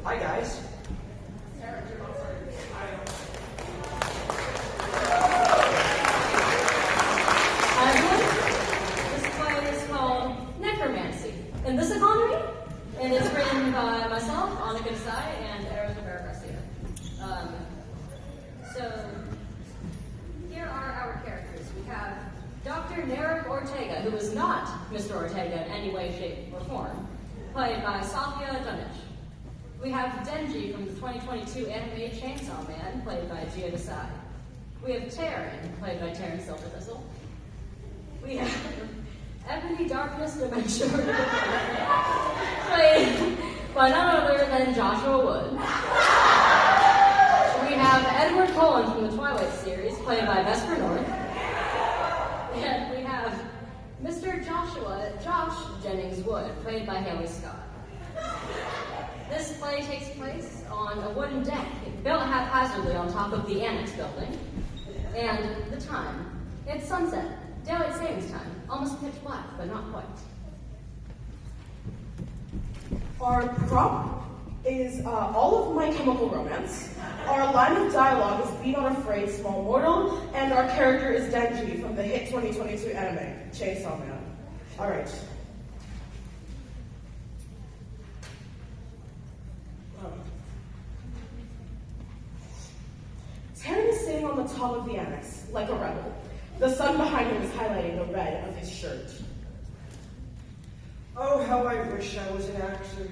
Hi, guys. Hi, everyone. This play is called Necromancy. In this economy, and it's written by myself, Annika Desai, and Eros Garcia. So, here are our characters. We have Dr. Nerek Ortega, who is not Mr. Ortega in any way, shape, or form, played by Safia Dunic. We have Denji from the 2022 anime Chainsaw Man, played by Gia Desai. We have Taryn, played by Taryn Silverthistle. We have Ebony Darkness Dementia, played by none other than Joshua Wood. We have Edward Cullen from the Twilight series, played by Vesper North. And we have Mr. Josh Jennings Wood, played by Haley Scott. This play takes place on a wooden deck built haphazardly on top of the annex building. And the time, it's sunset, daylight savings time, almost pitch black, but not quite. Our prop is all of My Chemical Romance. Our line of dialogue is Be Not Afraid, Small Mortal, and our character is Denji from the hit 2022 anime, Chainsaw Man. All right. Taryn is sitting on the top of the annex, like a rebel. The sun behind him is highlighting the red of his shirt. Oh, how I wish I was an actor.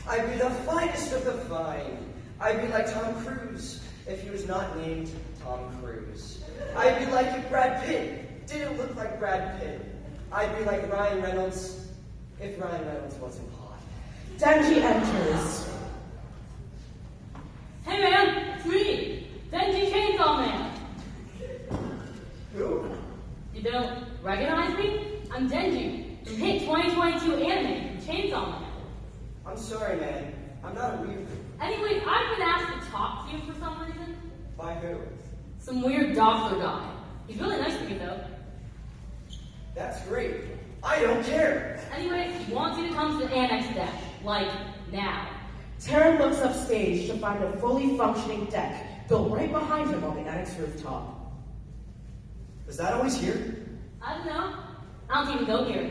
I'd be the finest of the fine. I'd be like Tom Cruise if he was not named Tom Cruise. I'd be like if Brad Pitt didn't look like Brad Pitt. I'd be like Ryan Reynolds if Ryan Reynolds wasn't hot. Denji enters. Hey man, it's me, Denji Chainsaw Man. Who? You don't recognize me? I'm Denji, from hit 2022 anime, Chainsaw Man. I'm sorry, man. I'm not a weird. Anyways, I've been asked to talk to you for some reason. By who? Some weird doctor guy. He's really nice to me though. That's great. I don't care. Anyway, he wants you to come to the annex deck, like now. Taryn looks upstage to find a fully functioning deck built right behind him on the annex rooftop. Is that always here? I don't know. I don't even go here.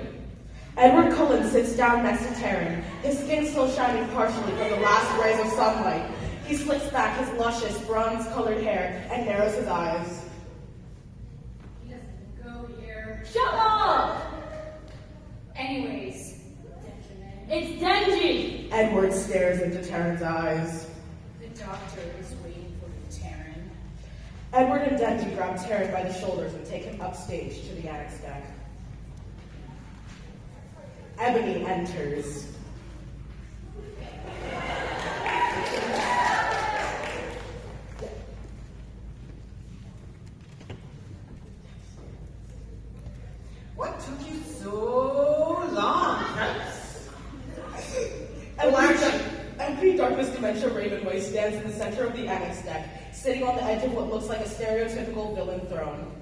Edward Cullen sits down next to Taryn, his skin still shining partially from the last rays of sunlight. He slicks back his luscious, bronze-colored hair and narrows his eyes. He doesn't go here. Shut up! Anyways, It's Denji! Edward stares into Taryn's eyes. the doctor is waiting for you, Taryn. Edward and Denji grab Taryn by the shoulders and take him upstage to the annex deck. Ebony enters. What took you so long, Prince? Every Darkness Dementia Ravenway stands in the center of the annex deck, sitting on the edge of what looks like a stereotypical villain throne.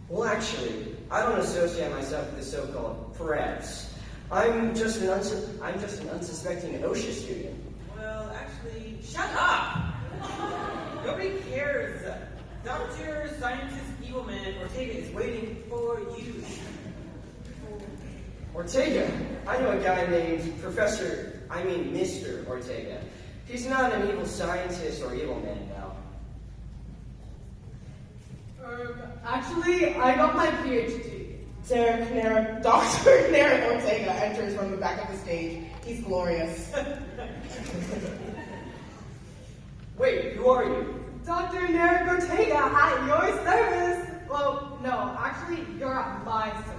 Well, actually, I don't associate myself with the so-called preps. I'm just an unsuspecting OSHA student. Well, actually, shut up! Nobody cares. Dr. Scientist Evilman Ortega is waiting for you. Ortega? I know a guy named Mr. Ortega. He's not an evil scientist or evil man now. Actually, I got my PhD. Dr. Nerek Ortega enters from the back of the stage. He's glorious. Wait, who are you? Dr. Nerek Ortega, at your service. Well, no, actually, you're at my service.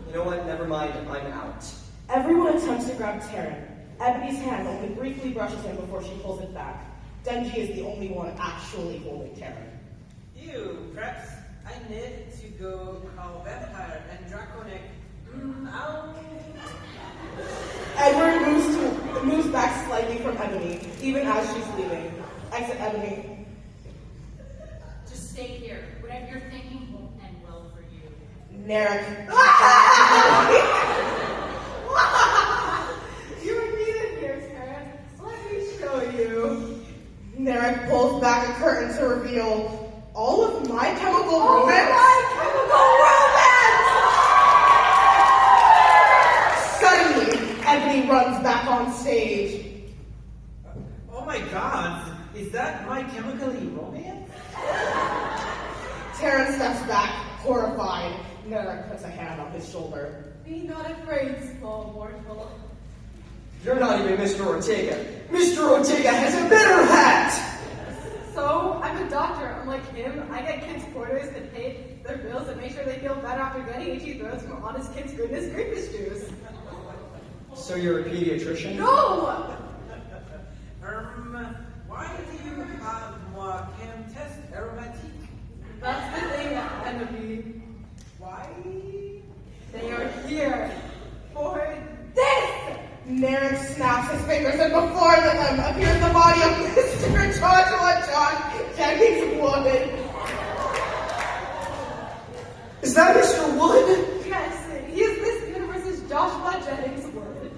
You know what? Never mind. I'm out. Everyone attempts to grab Taryn. Ebony's hand only briefly brushes him before she pulls it back. Denji is the only one actually holding Taryn. You, preps, I need to go call vampire and draconic. Edward moves back slightly from Ebony, even as she's leaving. Exit Ebony. Just stay here. Whatever you're thinking won't end well for you. Nerek. You were needed here, Taryn. Narek pulls back a curtain to reveal all of My Chemical Romance. My Chemical Romance! Suddenly, Ebony runs back on stage. Oh my god, is that My Chemical Romance? Taryn steps back, horrified. Narek puts a hand on his shoulder. Be not afraid, small mortal. You're not even Mr. Ortega. Mr. Ortega has a better hat! So, I'm a doctor. Unlike him, I get kids' quarters and pay their bills and make sure they feel better after getting itchy throats from honest kids' goodness grapefruit juice. So you're a pediatrician? No! Why do you have moi chem test aromatique? That's the thing, enemy. Why? They are here for this! Narek snaps his fingers, and before them appears the body of Mr. Joshua John Jennings Wood. Is that Mr. Wood? Yes, he is this universe's Joshua Jennings Wood.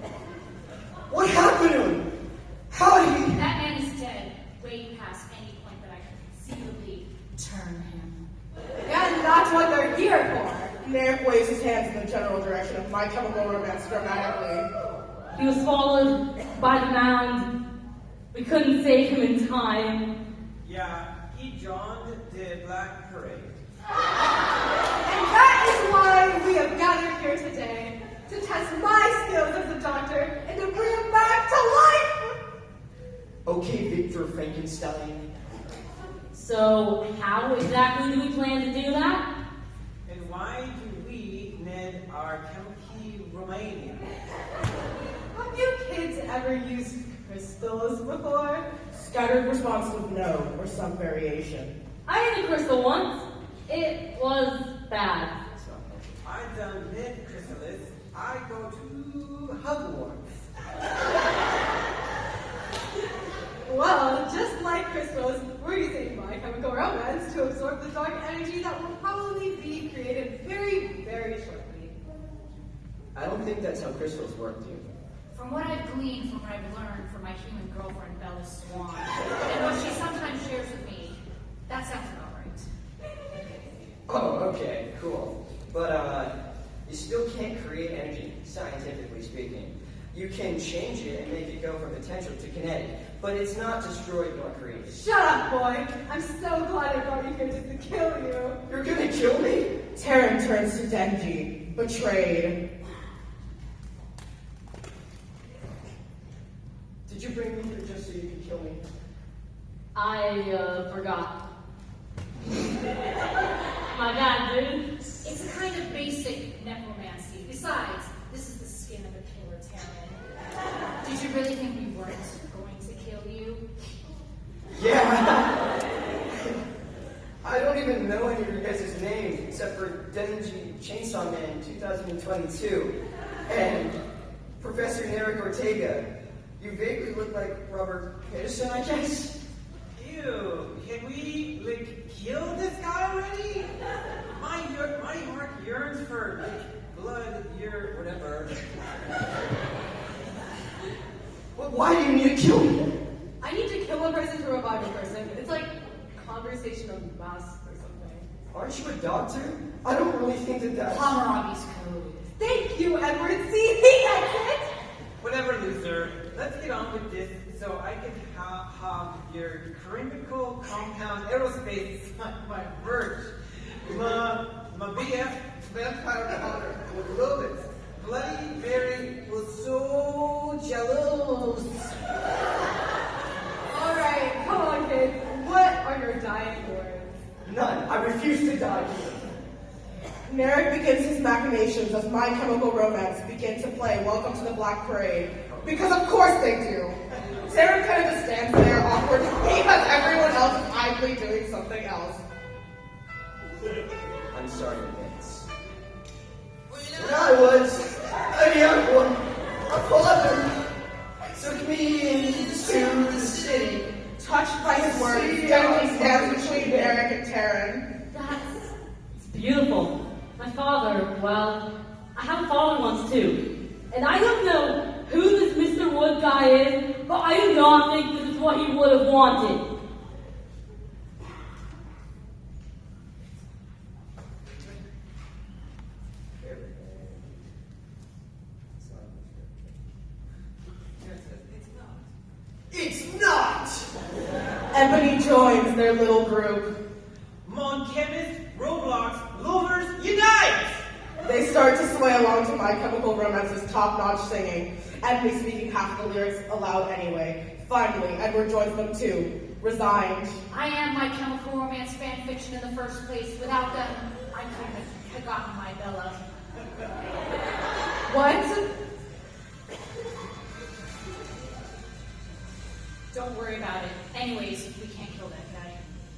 What happened to him? How did he... That man is dead, way past any point that I could conceivably turn him. And that's what they're here for. Narek waves his hands in the general direction of My Chemical Romance dramatically. He was swallowed by the mound. We couldn't save him in time. Yeah, he joined the Black Parade. And that is why we have gathered here today, to test my skills as a doctor and to bring him back to life! Okay, Victor Frankenstein. So, how exactly do we plan to do that? And why do we need our chemical Romania? Have you kids ever used crystals before? Scattered response with no, or some variation. I ate a crystal once. It was bad. I don't need chrysalis. I go to Hogwarts. Well, just like crystals, we're using My Chemical Romance to absorb the dark energy that will probably be created very, very shortly. I don't think that's how crystals work, dude. From what I've gleaned from what I've learned from my human girlfriend, Bella Swan, and what she sometimes shares with me, that sounds about right. Oh, okay, cool. But, you still can't create energy, scientifically speaking. You can change it and make it go from potential to kinetic, but it's not destroyed nor created. Shut up, boy! I'm so glad I brought you here just to kill you. You're gonna kill me? Taryn turns to Denji, betrayed. Did you bring me here just so you could kill me? I forgot. My bad, dude. It's a kind of basic necromancy. Besides, this is the skin of a killer Terran. Did you really think we weren't going to kill you? Yeah! I don't even know any of your guys' names except for Denji Chainsaw Man 2022 and Professor Narek Ortega. You vaguely look like Robert Pattinson, I guess? Ew, can we, kill this guy already? My heart yearns for, blood, whatever. Why do you need to kill me? I need to kill a person to revive a person. It's like conversation of mass or something. Aren't you a doctor? I don't really think that's... Hammurabi's code. Thank you, Edward. See, that's it. Whatever, loser. Let's get on with this so I can have your chemical compound aerospace on my merch. My BF vampire powder would love it. Bloody Mary was so jealous. All right, come on, kids. What are your dying words? None. I refuse to die. Narek begins his machinations as My Chemical Romance begin to play Welcome to the Black Parade. Because of course they do. Sarah kind of just stands there awkwardly as everyone else is idly doing something else. I'm sorry, Vince. When I was a young one, a father took me into the city. Touched by his words, Denji stands between Narek and Taryn. It's beautiful. My father, well, I have a father once too. And I don't know who this Mr. Wood guy is, but I do not think this is what he would have wanted. It's not! Ebony joins their little group. Mon Chemist, Roblox, Lovers, Unite! They start to sway along to My Chemical Romance's top-notch singing, Ebony speaking half the lyrics aloud anyway. Finally, Edward joins them too, resigned. I am My Chemical Romance fan fiction in the first place. Without them, I couldn't have gotten my Bella. What? Don't worry about it. Anyways, we can't kill that guy.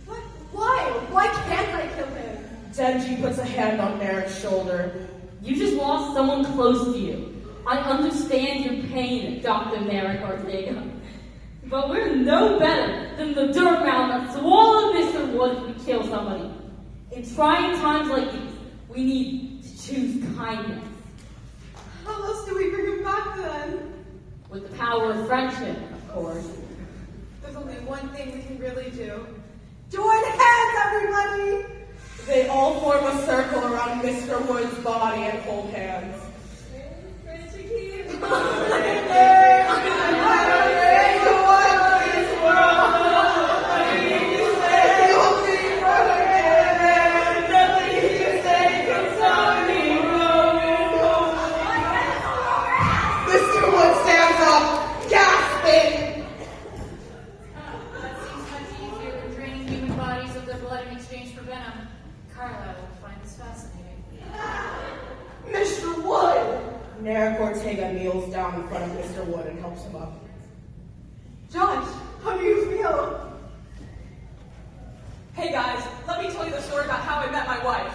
What? Why? Why can't I kill him? Denji puts a hand on Merrick's shoulder. You just lost someone close to you. I understand your pain, Dr. Merrick Ortega. But we're no better than the dirt mound that swallowed Mr. Wood if we kill somebody. In trying times like these, we need to choose kindness. How else do we bring him back then? With the power of friendship, of course. There's only one thing we can really do. Join hands, everybody! They all form a circle around Mr. Wood's body and hold hands. Mr. Wood stands up, gasping. That seems much easier than draining human bodies of their blood in exchange for venom. Carlisle will find this fascinating. Mr. Wood! Merrick Ortega kneels down in front of Mr. Wood and helps him up. Josh, how do you feel? Hey guys, let me tell you the story about how I met my wife.